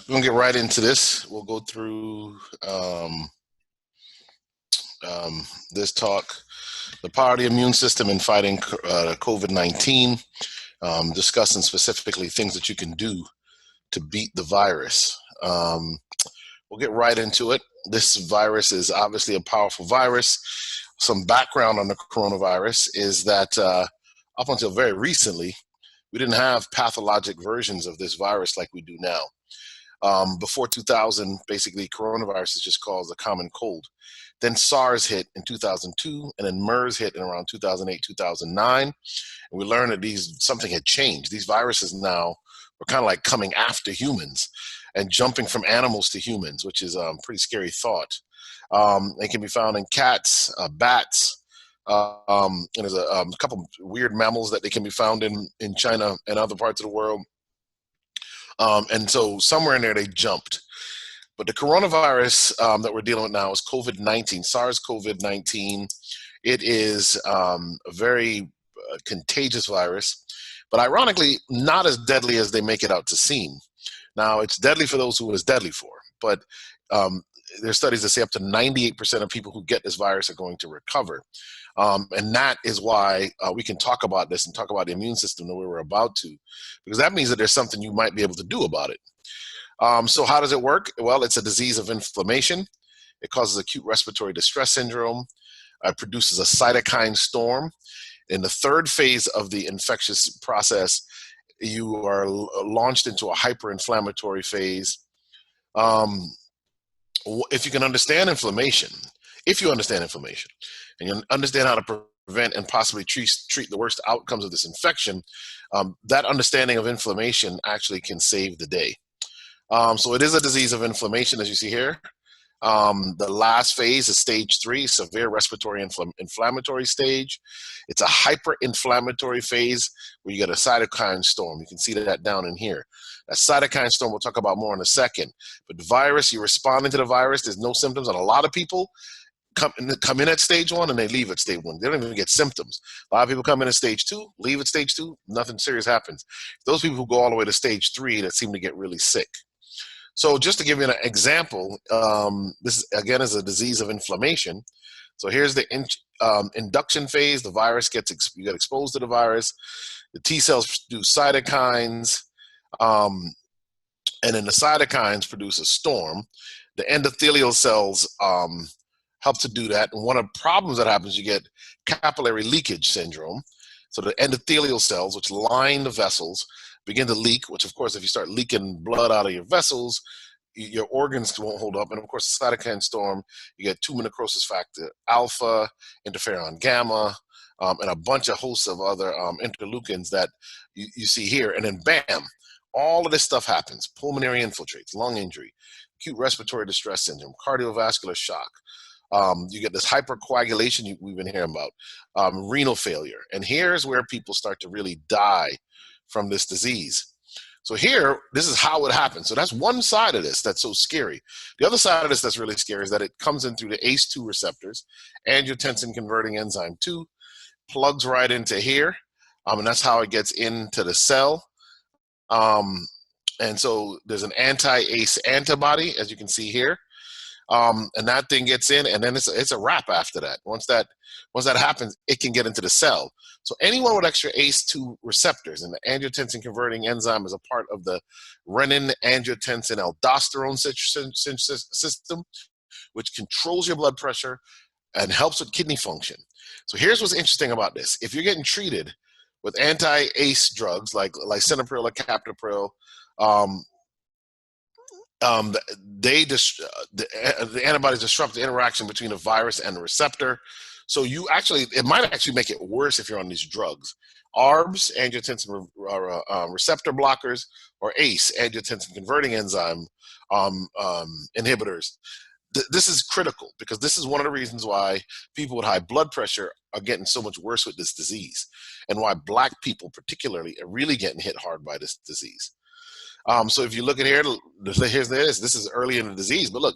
We're gonna get right into this. We'll go through this talk, the power of the immune system in fighting COVID-19, discussing specifically things that you can do to beat the virus. We'll get right into it. This virus is obviously a powerful virus. Some background on the coronavirus is that up until very recently, we didn't have pathologic versions of this virus like we do now. Before 2000, basically, coronavirus is just called a common cold. Then SARS hit in 2002, and then MERS hit in around 2008, 2009. And we learned that something had changed. These viruses now were kind of like coming after humans and jumping from animals to humans, which is a pretty scary thought. They can be found in cats, bats, and there's a couple weird mammals that they can be found in China and other parts of the world. And so somewhere in there they jumped. But the coronavirus that we're dealing with now is COVID-19, SARS-CoV-19. It is a very contagious virus, but ironically not as deadly as they make it out to seem. Now, it's deadly for those who it is deadly for, but there's studies that say up to 98% of people who get this virus are going to recover. And that is why we can talk about this and talk about the immune system the way we're about to, because that means that there's something you might be able to do about it. So how does it work? Well, it's a disease of inflammation. It causes acute respiratory distress syndrome. It produces a cytokine storm. In the third phase of the infectious process, you are launched into a hyperinflammatory phase. If you can understand inflammation, and you understand how to prevent and possibly treat the worst outcomes of this infection, that understanding of inflammation actually can save the day. So it is a disease of inflammation, as you see here. The last phase is stage 3, severe respiratory inflammatory stage. It's a hyperinflammatory phase where you get a cytokine storm. You can see that down in here. That cytokine storm we'll talk about more in a second. But the virus, you're responding to the virus, there's no symptoms, and a lot of people come in at stage 1 and they leave at stage 1. They don't even get symptoms. A lot of people come in at stage 2, leave at stage 2, nothing serious happens. Those people who go all the way to stage 3 that seem to get really sick. So just to give you an example, this again is a disease of inflammation. So here's the induction phase. The virus you get exposed to the virus. The T cells produce cytokines, and then the cytokines produce a storm. The endothelial cells help to do that. And one of the problems that happens, you get capillary leakage syndrome. So the endothelial cells, which line the vessels, begin to leak, which of course, if you start leaking blood out of your vessels, your organs won't hold up. And of course, the cytokine storm, you get tumor necrosis factor alpha, interferon gamma, and a bunch of hosts of other interleukins that you see here. And then bam, all of this stuff happens. Pulmonary infiltrates, lung injury, acute respiratory distress syndrome, cardiovascular shock. You get this hypercoagulation we've been hearing about, renal failure. And here's where people start to really die from this disease. So here, this is how it happens. So that's one side of this that's so scary. The other side of this that's really scary is that it comes in through the ACE2 receptors, angiotensin converting enzyme 2, plugs right into here, and that's how it gets into the cell. And so there's an anti-ACE antibody, as you can see here. And that thing gets in, and then it's a wrap after that. Once that happens, it can get into the cell. So anyone with extra ACE2 receptors, and the angiotensin converting enzyme is a part of the renin-angiotensin-aldosterone system, which controls your blood pressure and helps with kidney function. So here's what's interesting about this. If you're getting treated with anti-ACE drugs like lisinopril or captopril, the antibodies disrupt the interaction between the virus and the receptor. So it might actually make it worse if you're on these drugs. ARBs, angiotensin receptor blockers, or ACE, angiotensin converting enzyme inhibitors. This is critical because this is one of the reasons why people with high blood pressure are getting so much worse with this disease, and why Black people particularly are really getting hit hard by this disease. So if you look at here, this is early in the disease, but look,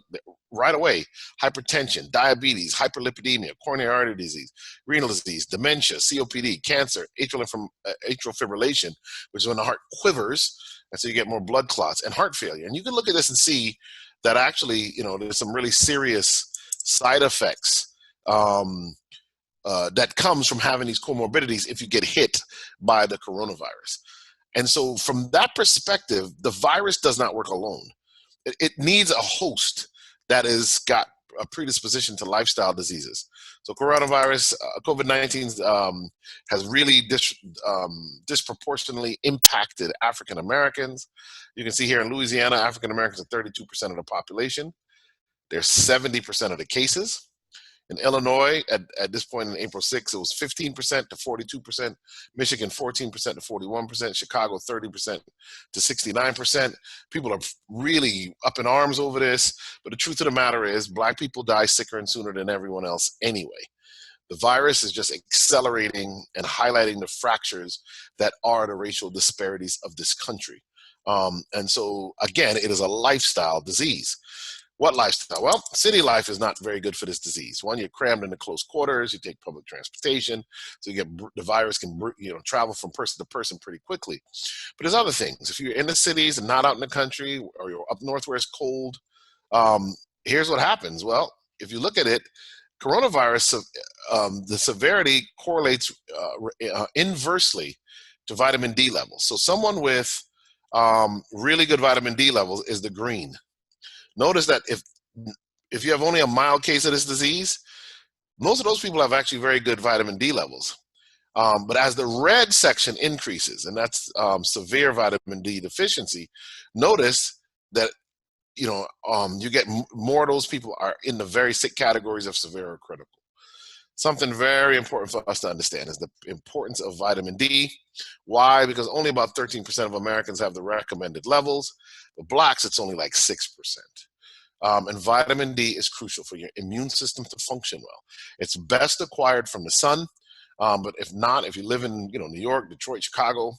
right away, hypertension, diabetes, hyperlipidemia, coronary artery disease, renal disease, dementia, COPD, cancer, atrial fibrillation, which is when the heart quivers And so you get more blood clots and heart failure. And you can look at this and see that actually, there's some really serious side effects that comes from having these comorbidities if you get hit by the coronavirus. And so from that perspective, the virus does not work alone. It needs a host that has got a predisposition to lifestyle diseases. So coronavirus, COVID-19 has really disproportionately impacted African Americans. You can see here in Louisiana, African Americans are 32% of the population. They're 70% of the cases. In Illinois, at this point in April 6th, it was 15% to 42%, Michigan 14% to 41%, Chicago 30% to 69%. People are really up in arms over this, but the truth of the matter is Black people die sicker and sooner than everyone else anyway. The virus is just accelerating and highlighting the fractures that are the racial disparities of this country. And so, again, it is a lifestyle disease. What lifestyle? Well, city life is not very good for this disease. One, you're crammed into close quarters. You take public transportation, so the virus can travel from person to person pretty quickly. But there's other things. If you're in the cities and not out in the country, or you're up north where it's cold, here's what happens. Well, if you look at it, coronavirus, the severity correlates inversely to vitamin D levels. So someone with really good vitamin D levels is the green. Notice that if you have only a mild case of this disease, most of those people have actually very good vitamin D levels. But as the red section increases, and that's severe vitamin D deficiency, notice that you get more of those people are in the very sick categories of severe or critical. Something very important for us to understand is the importance of vitamin D. Why? Because only about 13% of Americans have the recommended levels. But Blacks, it's only like 6%. And vitamin D is crucial for your immune system to function well. It's best acquired from the sun, but if not, if you live in New York, Detroit, Chicago,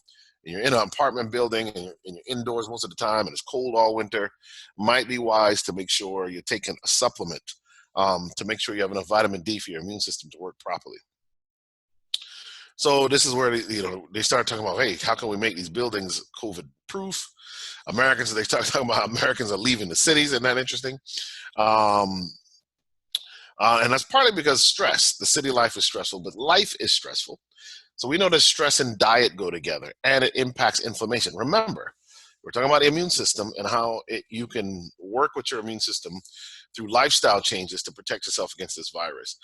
and you're in an apartment building and you're indoors most of the time and it's cold all winter, might be wise to make sure you're taking a supplement to make sure you have enough vitamin D for your immune system to work properly. So this is where they start talking about, hey, how can we make these buildings COVID-proof? They start talking about how Americans are leaving the cities. Isn't that interesting? And that's partly because stress. The city life is stressful, but life is stressful. So we know that stress and diet go together, and it impacts inflammation. Remember, we're talking about the immune system and how you can work with your immune system through lifestyle changes to protect yourself against this virus.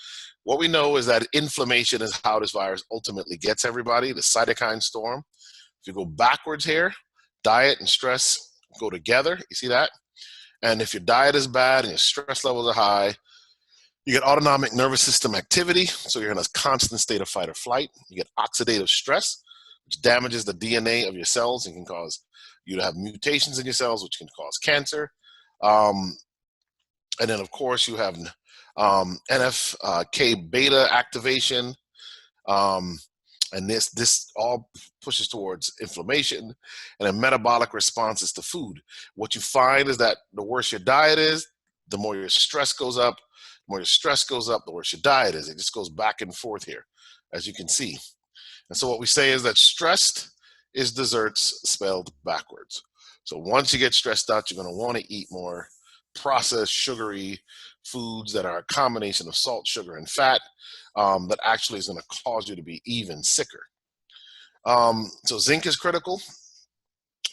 What we know is that inflammation is how this virus ultimately gets everybody, the cytokine storm. If you go backwards here, diet and stress go together. You see that? And if your diet is bad and your stress levels are high, you get autonomic nervous system activity, so you're in a constant state of fight or flight. You get oxidative stress, which damages the DNA of your cells and can cause you to have mutations in your cells, which can cause cancer. And then, of course, you have NF-K beta activation. And this all pushes towards inflammation and then metabolic responses to food. What you find is that the worse your diet is, the more your stress goes up. The more your stress goes up, the worse your diet is. It just goes back and forth here, as you can see. And so what we say is that stressed is desserts spelled backwards. So once you get stressed out, you're going to want to eat more processed, sugary foods that are a combination of salt, sugar, and fat that actually is going to cause you to be even sicker. So zinc is critical.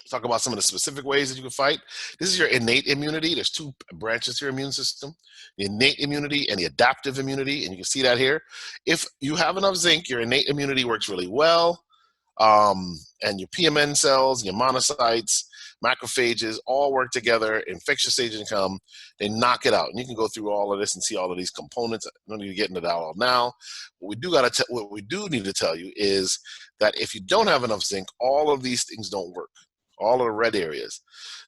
Talk about some of the specific ways that you can fight. This is your innate immunity. There's two branches to your immune system, the innate immunity and the adaptive immunity. And you can see that here. If you have enough zinc, your innate immunity works really well. And your PMN cells, your monocytes, macrophages all work together. Infectious agents come, they knock it out. And you can go through all of this and see all of these components. I don't need to get into that all now. What we do need to tell you is that if you don't have enough zinc, all of these things don't work. All of the red areas.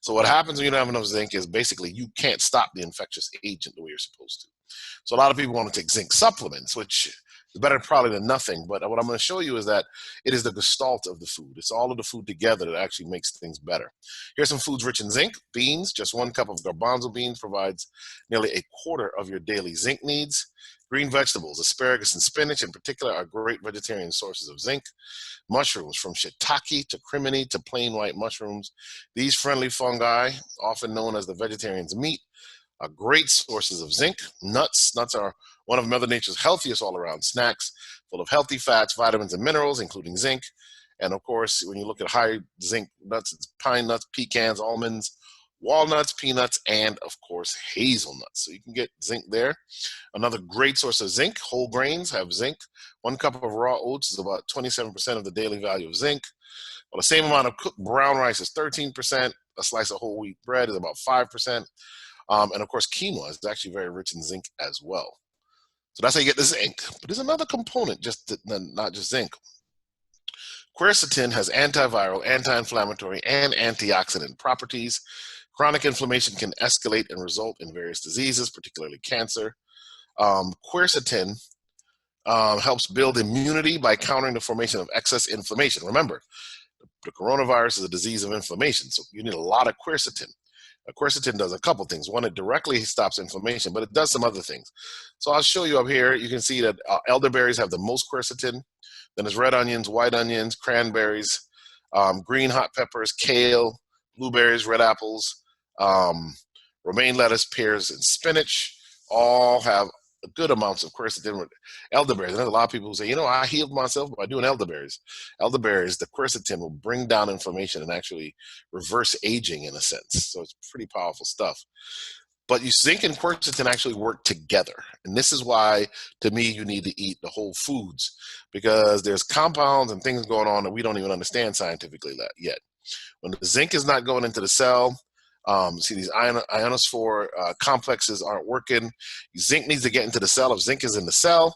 So what happens when you don't have enough zinc is basically you can't stop the infectious agent the way you're supposed to. So a lot of people want to take zinc supplements, which is better probably than nothing. But what I'm going to show you is that it is the gestalt of the food. It's all of the food together that actually makes things better. Here's some foods rich in zinc. Beans, just 1 cup of garbanzo beans provides nearly 1/4 of your daily zinc needs. Green vegetables, asparagus and spinach in particular, are great vegetarian sources of zinc. Mushrooms, from shiitake to crimini to plain white mushrooms. These friendly fungi, often known as the vegetarian's meat, are great sources of zinc. Nuts are one of Mother Nature's healthiest all-around snacks, full of healthy fats, vitamins, and minerals, including zinc. And of course, when you look at high zinc nuts, it's pine nuts, pecans, almonds, walnuts, peanuts, and of course, hazelnuts. So you can get zinc there. Another great source of zinc, whole grains have zinc. 1 cup of raw oats is about 27% of the daily value of zinc. Well, the same amount of cooked brown rice is 13%. A slice of whole wheat bread is about 5%. And of course, quinoa is actually very rich in zinc as well. So that's how you get the zinc. But there's another component, not just zinc. Quercetin has antiviral, anti-inflammatory, and antioxidant properties. Chronic inflammation can escalate and result in various diseases, particularly cancer. Quercetin helps build immunity by countering the formation of excess inflammation. Remember, the coronavirus is a disease of inflammation, so you need a lot of quercetin. Quercetin does a couple things. One, it directly stops inflammation, but it does some other things. So I'll show you up here. You can see that elderberries have the most quercetin. Then there's red onions, white onions, cranberries, green hot peppers, kale, blueberries, red apples, romaine lettuce, pears, and spinach all have good amounts of quercetin. Elderberries, there's a lot of people who say, I healed myself by doing elderberries. Elderberries, the quercetin will bring down inflammation and actually reverse aging in a sense. So it's pretty powerful stuff. But zinc and quercetin actually work together. And this is why, to me, you need to eat the whole foods, because there's compounds and things going on that we don't even understand scientifically yet. When the zinc is not going into the cell, see these ionophore complexes aren't working. Zinc needs to get into the cell. If zinc is in the cell,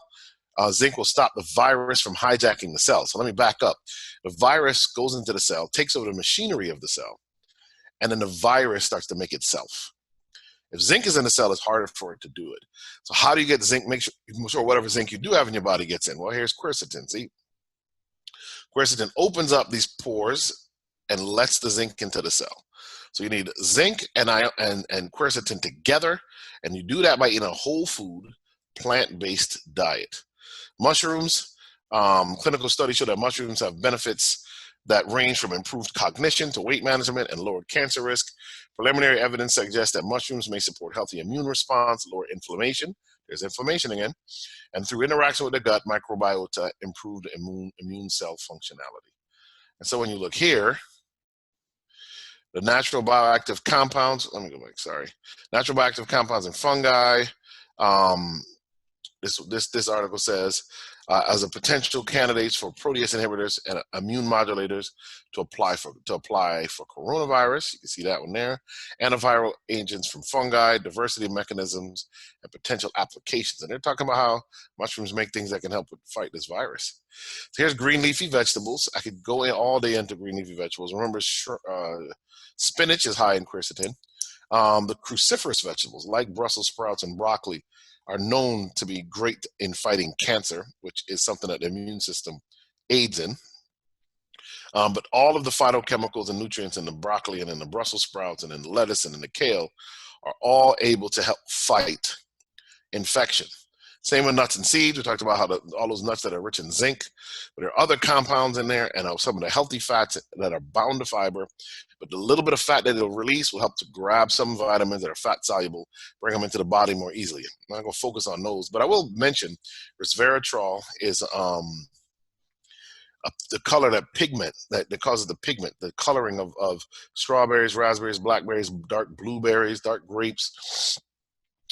zinc will stop the virus from hijacking the cell. So let me back up. The virus goes into the cell, takes over the machinery of the cell, and then the virus starts to make itself. If zinc is in the cell, it's harder for it to do it. So how do you get zinc? Make sure whatever zinc you do have in your body gets in. Well, here's quercetin. See, quercetin opens up these pores and lets the zinc into the cell. So you need zinc and quercetin together, and you do that by eating a whole food, plant-based diet. Mushrooms, clinical studies show that mushrooms have benefits that range from improved cognition to weight management and lowered cancer risk. Preliminary evidence suggests that mushrooms may support healthy immune response, lower inflammation, there's inflammation again, and through interaction with the gut microbiota, improved immune cell functionality. And so when you look here, the natural bioactive compounds, let me go back, sorry. Natural bioactive compounds in fungi. This article says, as a potential candidates for protease inhibitors and immune modulators to apply for coronavirus. You can see that one there. Antiviral agents from fungi, diversity of mechanisms, and potential applications. And they're talking about how mushrooms make things that can help fight this virus. So here's green leafy vegetables. I could go in all day into green leafy vegetables. Remember, spinach is high in quercetin. The cruciferous vegetables like Brussels sprouts and broccoli are known to be great in fighting cancer, which is something that the immune system aids in. But all of the phytochemicals and nutrients in the broccoli and in the Brussels sprouts and in the lettuce and in the kale are all able to help fight infection. Same with nuts and seeds. We talked about how all those nuts that are rich in zinc, but there are other compounds in there and some of the healthy fats that are bound to fiber. But the little bit of fat that it'll release will help to grab some vitamins that are fat soluble, bring them into the body more easily. I'm not going to focus on those, but I will mention resveratrol is the color, that pigment that causes the pigment, the coloring of strawberries, raspberries, blackberries, dark blueberries, dark grapes.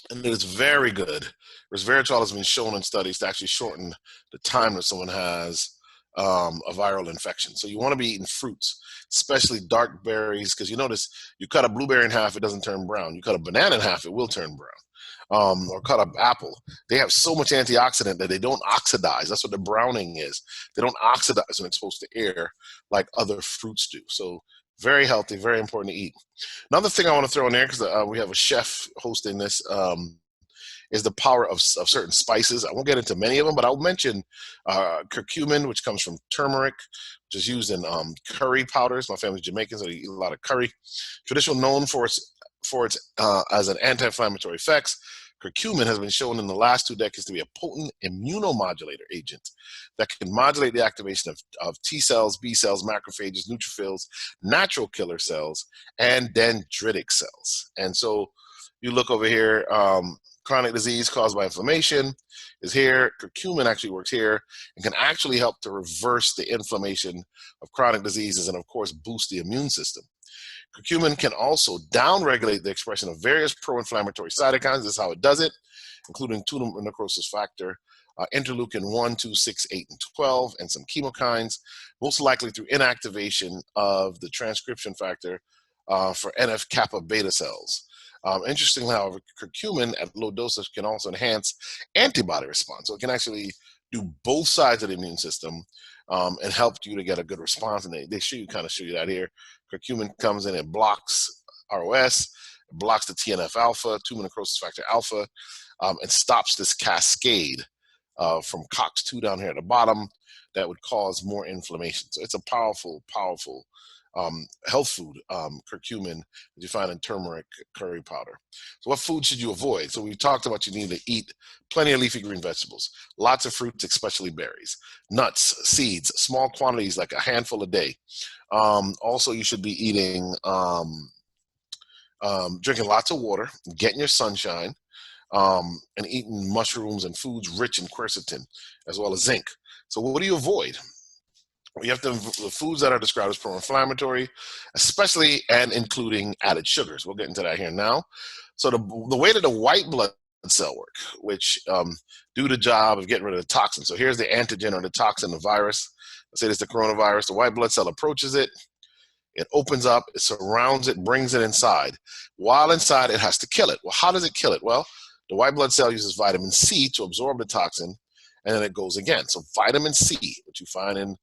And it is very good. Resveratrol has been shown in studies to actually shorten the time that someone has a viral infection. So you want to be eating fruits, especially dark berries, because you notice you cut a blueberry in half, it doesn't turn brown. You cut a banana in half, it will turn brown. Or cut an apple. They have so much antioxidant that they don't oxidize. That's what the browning is. They don't oxidize when exposed to air like other fruits do. So very healthy, very important to eat. Another thing I want to throw in there, because we have a chef hosting this, is the power of certain spices. I won't get into many of them, but I'll mention curcumin, which comes from turmeric, which is used in curry powders. My family's Jamaican, so they eat a lot of curry. Traditional known for its as an anti-inflammatory effects. Curcumin has been shown in the last 2 decades to be a potent immunomodulator agent that can modulate the activation of T cells, B cells, macrophages, neutrophils, natural killer cells, and dendritic cells. And so you look over here, chronic disease caused by inflammation is here. Curcumin actually works here and can actually help to reverse the inflammation of chronic diseases and, of course, boost the immune system. Curcumin can also downregulate the expression of various pro-inflammatory cytokines. This is how it does it, including tumor necrosis factor, interleukin 1, 2, 6, 8, and 12, and some chemokines, most likely through inactivation of the transcription factor for NF-kappa beta cells. Interestingly, however, curcumin at low doses can also enhance antibody response. So it can actually do both sides of the immune system and help you to get a good response. And they show you that here. Curcumin comes in and blocks ROS, blocks the TNF alpha, tumor necrosis factor alpha, and stops this cascade from COX-2 down here at the bottom that would cause more inflammation. So it's a powerful, powerful health food, curcumin, that you find in turmeric curry powder. So what food should you avoid? So we talked about you need to eat plenty of leafy green vegetables, lots of fruits, especially berries, nuts, seeds, small quantities, like a handful a day. Also, you should be eating, drinking lots of water, getting your sunshine, and eating mushrooms and foods rich in quercetin, as well as zinc. So what do you avoid? You have the foods that are described as pro-inflammatory, especially and including added sugars. We'll get into that here now. So the way that the white blood cell work, which do the job of getting rid of the toxin. So here's the antigen or the toxin, the virus. Let's say it's the coronavirus. The white blood cell approaches it. It opens up, it surrounds it, brings it inside. While inside, it has to kill it. Well, how does it kill it? Well, the white blood cell uses vitamin C to absorb the toxin, and then it goes again. So vitamin C, which you find in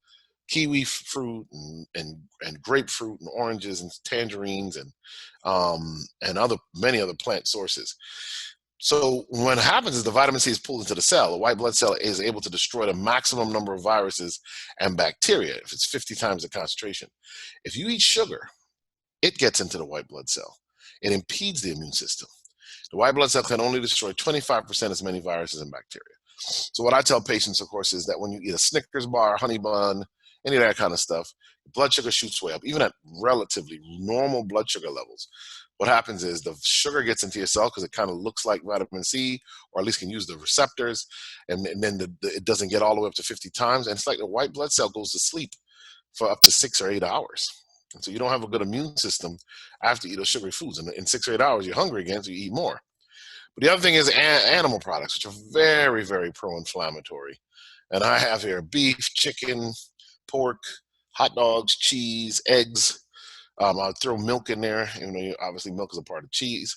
kiwi fruit and grapefruit and oranges and tangerines and many other plant sources. So what happens is the vitamin C is pulled into the cell. The white blood cell is able to destroy the maximum number of viruses and bacteria if it's 50 times the concentration. If you eat sugar, it gets into the white blood cell. It impedes the immune system. The white blood cell can only destroy 25% as many viruses and bacteria. So what I tell patients, of course, is that when you eat a Snickers bar, honey bun, any of that kind of stuff, blood sugar shoots way up, even at relatively normal blood sugar levels. What happens is the sugar gets into your cell because it kind of looks like vitamin C, or at least can use the receptors, and then it doesn't get all the way up to 50 times. And it's like the white blood cell goes to sleep for up to 6 or 8 hours. And so you don't have a good immune system after you eat those sugary foods. And in 6 or 8 hours, you're hungry again, so you eat more. But the other thing is animal products, which are very, very pro-inflammatory. And I have here beef, chicken, pork, hot dogs, cheese, eggs. I'll throw milk in there, even though obviously milk is a part of cheese.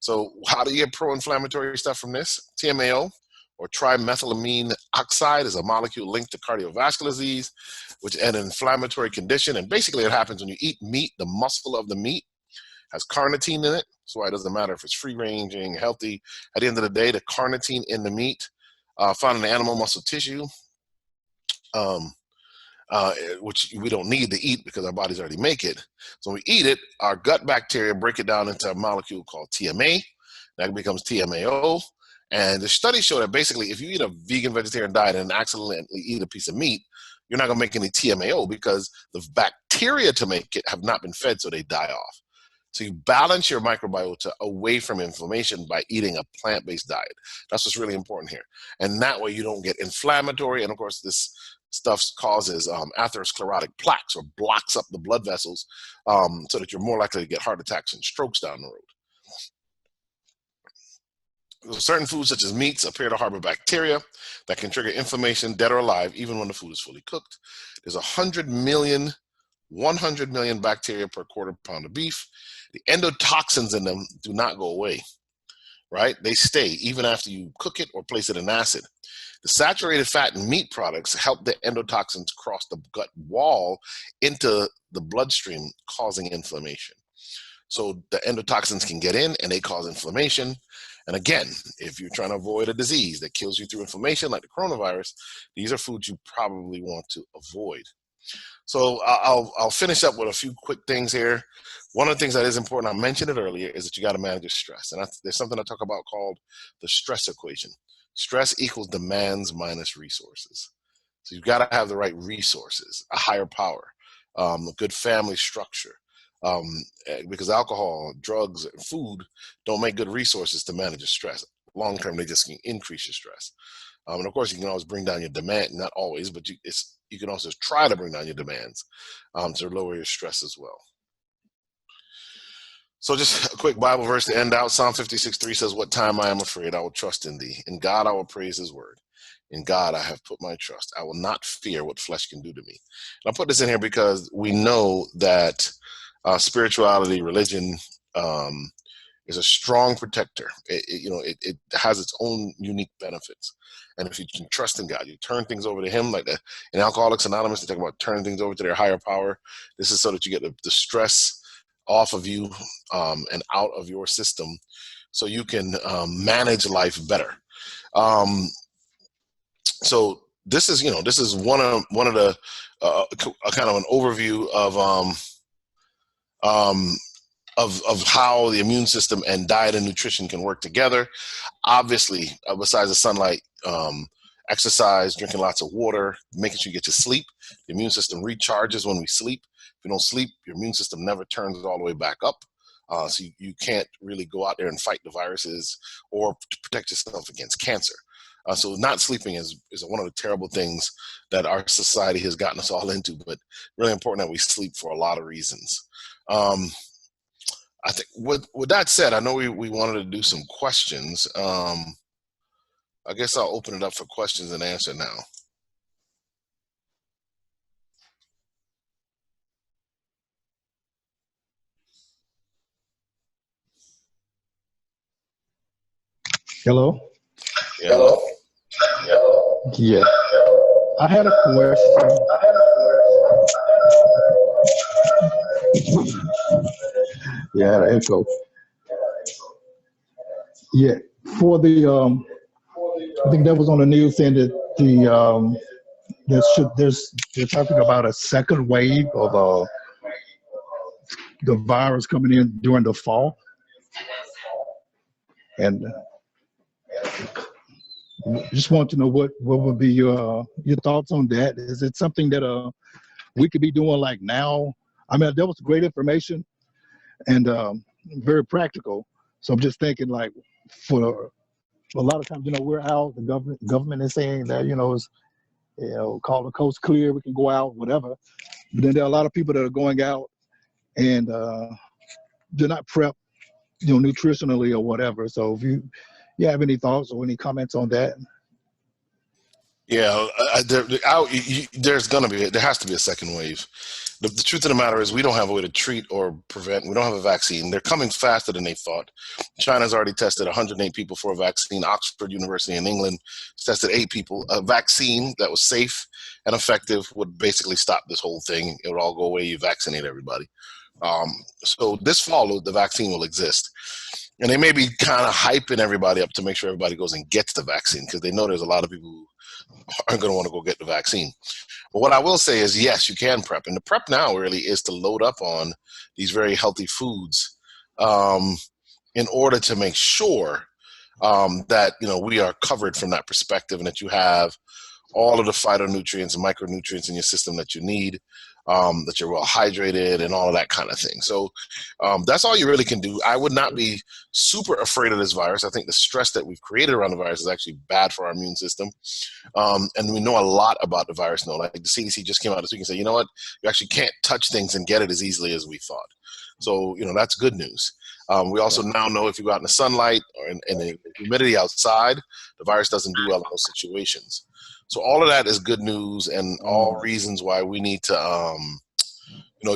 So how do you get pro-inflammatory stuff from this? TMAO, or trimethylamine oxide, is a molecule linked to cardiovascular disease, which is an inflammatory condition. And basically it happens when you eat meat. The muscle of the meat has carnitine in it. That's why it doesn't matter if it's free-ranging, healthy. At the end of the day, the carnitine in the meat found in the animal muscle tissue, which we don't need to eat because our bodies already make it. So when we eat it, our gut bacteria break it down into a molecule called TMA. That becomes TMAO. And the studies show that basically if you eat a vegan vegetarian diet and accidentally eat a piece of meat, you're not going to make any TMAO because the bacteria to make it have not been fed, so they die off. So you balance your microbiota away from inflammation by eating a plant-based diet. That's what's really important here. And that way you don't get inflammatory. And of course, this stuff causes atherosclerotic plaques, or blocks up the blood vessels, so that you're more likely to get heart attacks and strokes down the road. Certain foods, such as meats, appear to harbor bacteria that can trigger inflammation, dead or alive, even when the food is fully cooked. There's 100 million bacteria per quarter pound of beef. The endotoxins in them do not go away, right? They stay even after you cook it or place it in acid. The saturated fat in meat products help the endotoxins cross the gut wall into the bloodstream, causing inflammation. So the endotoxins can get in and they cause inflammation. And again, if you're trying to avoid a disease that kills you through inflammation, like the coronavirus, these are foods you probably want to avoid. So I'll finish up with a few quick things here. One of the things that is important, I mentioned it earlier, is that you got to manage your stress. And there's something I talk about called the stress equation. Stress equals demands minus resources. So you've got to have the right resources, a higher power, a good family structure. Because alcohol, drugs, and food don't make good resources to manage your stress. Long term, they just can increase your stress. And of course, you can always bring down your demand, not always, but you can also try to bring down your demands to lower your stress as well. So just a quick Bible verse to end out. Psalm 56:3 says, "What time I am afraid, I will trust in thee. In God I will praise his word. In God I have put my trust. I will not fear what flesh can do to me." And I put this in here because we know that spirituality, religion, is a strong protector. It has its own unique benefits. And if you can trust in God, you turn things over to him, like in Alcoholics Anonymous, they talk about turning things over to their higher power. This is so that you get the stress off of you and out of your system so you can manage life better. So this is one of the kind of an overview of how the immune system and diet and nutrition can work together. Obviously, besides the sunlight, exercise, drinking lots of water, making sure you get your sleep. The immune system recharges when we sleep. If you don't sleep, your immune system never turns all the way back up. So you can't really go out there and fight the viruses or to protect yourself against cancer. So not sleeping is one of the terrible things that our society has gotten us all into, but really important that we sleep for a lot of reasons. I think with that said, I know we wanted to do some questions. I guess I'll open it up for questions and answer now. Hello? Hello? Yeah. I had a question. Yeah, echo. Yeah, for the I think that was on the news saying that they're talking about a second wave of the virus coming in during the fall, and just want to know what would be your thoughts on that. Is it something that we could be doing like now? I mean, that was great information and very practical. So I'm just thinking, like, for a lot of times, we're out. The government is saying that it's, call the coast clear, we can go out, whatever. But then there are a lot of people that are going out and they're not prepped, nutritionally or whatever. So if you have any thoughts or any comments on that? Yeah, there has to be a second wave. The truth of the matter is we don't have a way to treat or prevent. We don't have a vaccine. They're coming faster than they thought. China's already tested 108 people for a vaccine. Oxford University in England tested 8 people. A vaccine that was safe and effective would basically stop this whole thing. It would all go away. You vaccinate everybody. So this fall, the vaccine will exist. And they may be kind of hyping everybody up to make sure everybody goes and gets the vaccine because they know there's a lot of people who aren't going to want to go get the vaccine. But what I will say is, yes, you can prep. And the prep now really is to load up on these very healthy foods in order to make sure that, we are covered from that perspective and that you have all of the phytonutrients and micronutrients in your system that you need, that you're well hydrated and all of that kind of thing. So that's all you really can do. I would not be super afraid of this virus. I think the stress that we've created around the virus is actually bad for our immune system. And we know a lot about the virus now. Like the CDC just came out this week and said, you know what, you actually can't touch things and get it as easily as we thought. So, that's good news. We also now know if you go out in the sunlight or in the humidity outside, the virus doesn't do well in those situations. So all of that is good news and all reasons why we need to,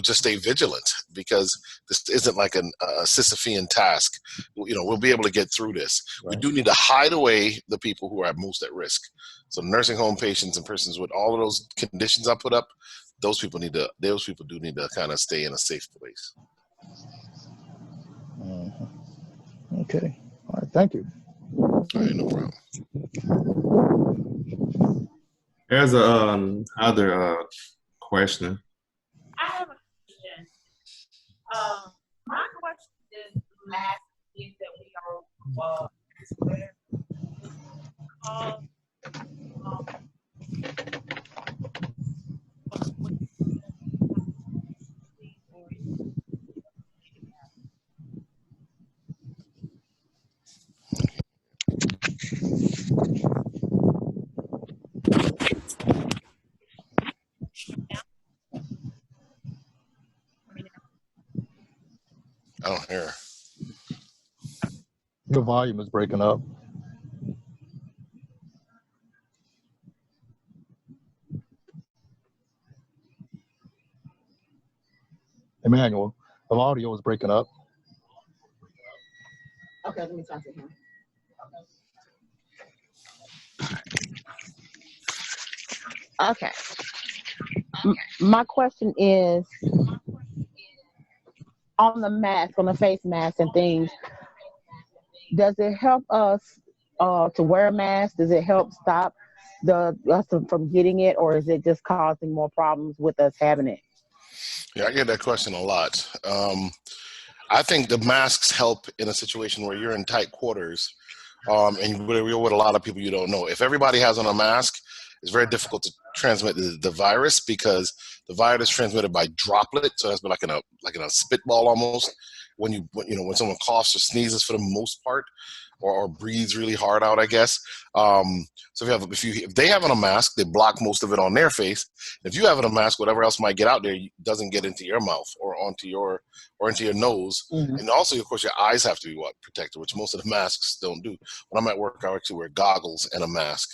just stay vigilant because this isn't like a Sisyphean task. We'll be able to get through this. Right. We do need to hide away the people who are most at risk. So nursing home patients and persons with all of those conditions I put up, those people do need to kind of stay in a safe place. Okay. All right. Thank you. All right, no problem. There's a other question. My question is last thing that we are where cause I don't hear her. Your volume is breaking up. Emmanuel, the audio is breaking up. Okay, let me talk to him. Okay. My question is on the mask, on the face mask and things, does it help us to wear a mask? Does it help stop us from getting it, or is it just causing more problems with us having it? Yeah, I get that question a lot. I think the masks help in a situation where you're in tight quarters, and you're with a lot of people you don't know. If everybody has on a mask, it's very difficult to transmit the virus because the virus is transmitted by droplet. So that's like in a spitball almost. When someone coughs or sneezes for the most part, or breathes really hard out, I guess. So if they have on a mask, they block most of it on their face. If you have on a mask, whatever else might get out there doesn't get into your mouth or into your nose. Mm-hmm. And also, of course, your eyes have to be protected, which most of the masks don't do. When I'm at work, I actually wear goggles and a mask.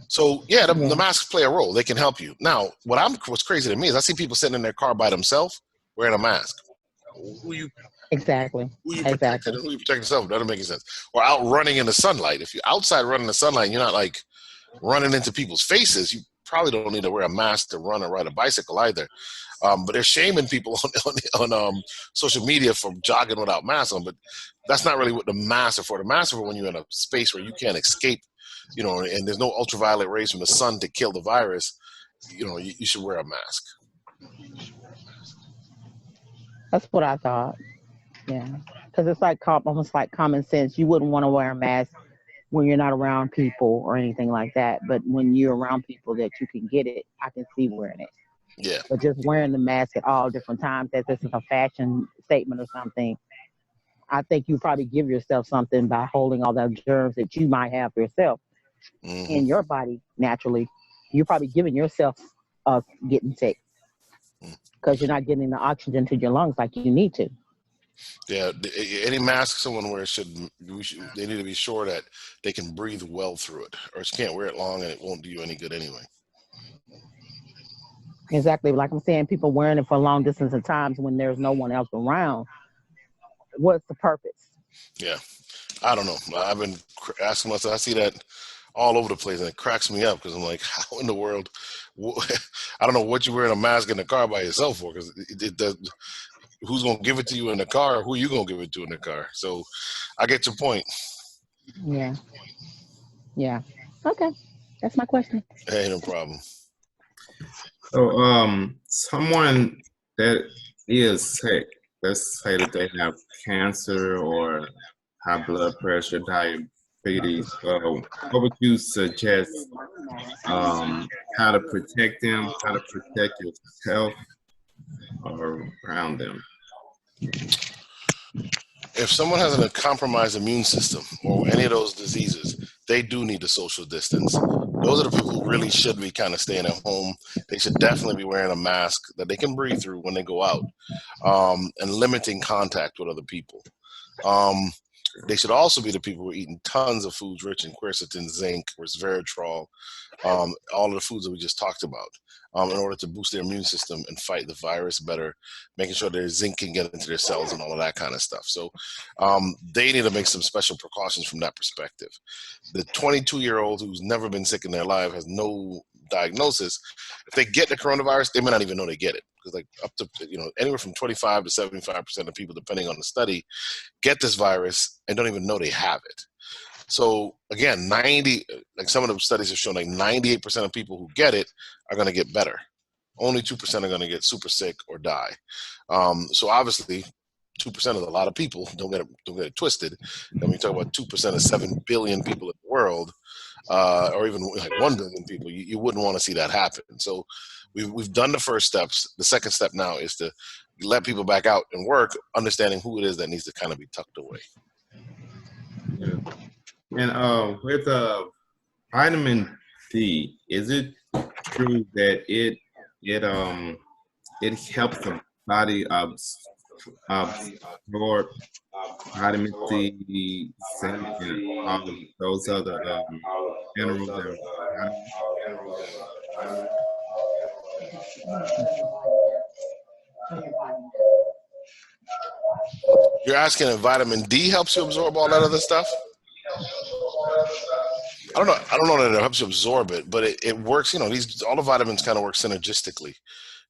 So yeah, the masks play a role. They can help you. Now, what's crazy to me is I see people sitting in their car by themselves wearing a mask. Exactly. Who you protecting and who you protecting yourself? Doesn't make any sense. Or out running in the sunlight. If you're outside running in the sunlight, you're not like running into people's faces. You probably don't need to wear a mask to run or ride a bicycle either. But they're shaming people on social media for jogging without masks on. But that's not really what the masks are for. The masks are for when you're in a space where you can't escape, and there's no ultraviolet rays from the sun to kill the virus. You should wear a mask. That's what I thought. Yeah, because it's almost like common sense. You wouldn't want to wear a mask when you're not around people or anything like that. But when you're around people that you can get it, I can see wearing it. Yeah. But just wearing the mask at all different times, as this is a fashion statement or something, I think you probably give yourself something by holding all the germs that you might have yourself in your body naturally. You're probably giving yourself getting sick because you're not getting the oxygen to your lungs like you need to. Yeah, any mask someone wears they need to be sure that they can breathe well through it, or you can't wear it long and it won't do you any good anyway. Exactly. Like I'm saying, people wearing it for long distance of times when there's no one else around. What's the purpose? Yeah, I don't know. I've been asking myself, I see that all over the place and it cracks me up because I'm like, how in the world? I don't know what you're wearing a mask in the car by yourself for, because it does. Who's going to give it to you in the car, or who are you going to give it to in the car? So I get your point. Yeah. Okay. That's my question. Hey, no problem. So someone that is sick, let's say that they have cancer or high blood pressure, diabetes, what would you suggest how to protect them, how to protect yourself around them? If someone has a compromised immune system or any of those diseases, they do need to social distance. Those are the people who really should be kind of staying at home. They should definitely be wearing a mask that they can breathe through when they go out, and limiting contact with other people. They should also be the people who are eating tons of foods rich in quercetin, zinc, resveratrol, all of the foods that we just talked about, in order to boost their immune system and fight the virus better, making sure their zinc can get into their cells and all of that kind of stuff. So they need to make some special precautions from that perspective. The 22-year-old who's never been sick in their life, has no diagnosis, if they get the coronavirus, they may not even know they get it. Because like up to anywhere from 25 to 75% of people, depending on the study, get this virus and don't even know they have it. So again, some of the studies have shown like 98% of people who get it are going to get better. only 2% are going to get super sick or die. So obviously, 2% is a lot of people. Don't get it twisted. And when you talk about 2% of 7 billion people in the world, or even like 1 billion people, you wouldn't want to see that happen. So we've done the first steps. The second step now is to let people back out and work, understanding who it is that needs to kind of be tucked away. Yeah. And with vitamin D, is it true that it helps the body absorb vitamin C, zinc, and all of those other minerals and vitamins? You're asking if vitamin D helps you absorb all that other stuff? I don't know that it helps you absorb it, but it works. All the vitamins kind of work synergistically.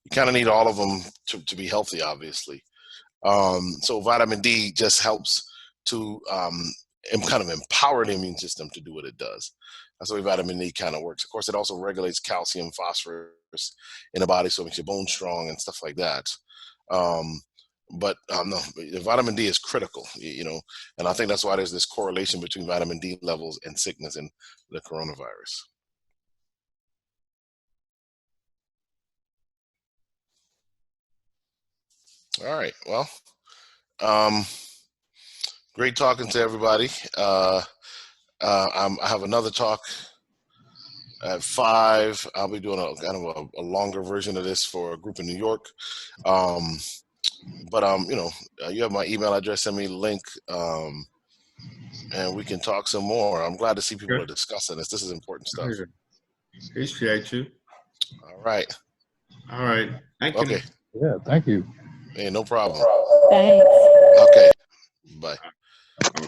You kind of need all of them to be healthy, obviously. So vitamin D just helps to kind of empower the immune system to do what it does. That's the way vitamin D kind of works. Of course, it also regulates calcium, phosphorus in the body, so it makes your bones strong and stuff like that. But no, vitamin D is critical, and I think that's why there's this correlation between vitamin D levels and sickness in the coronavirus. All right. Well, great talking to everybody. I have another talk at 5. I'll be doing a kind of a longer version of this for a group in New York. But you have my email address. Send me the link, and we can talk some more. I'm glad to see people are discussing this. This is important stuff. Appreciate you. All right. All right. Thank you. Okay. Yeah, thank you. Hey, no problem. Thanks. Okay. Bye. All right.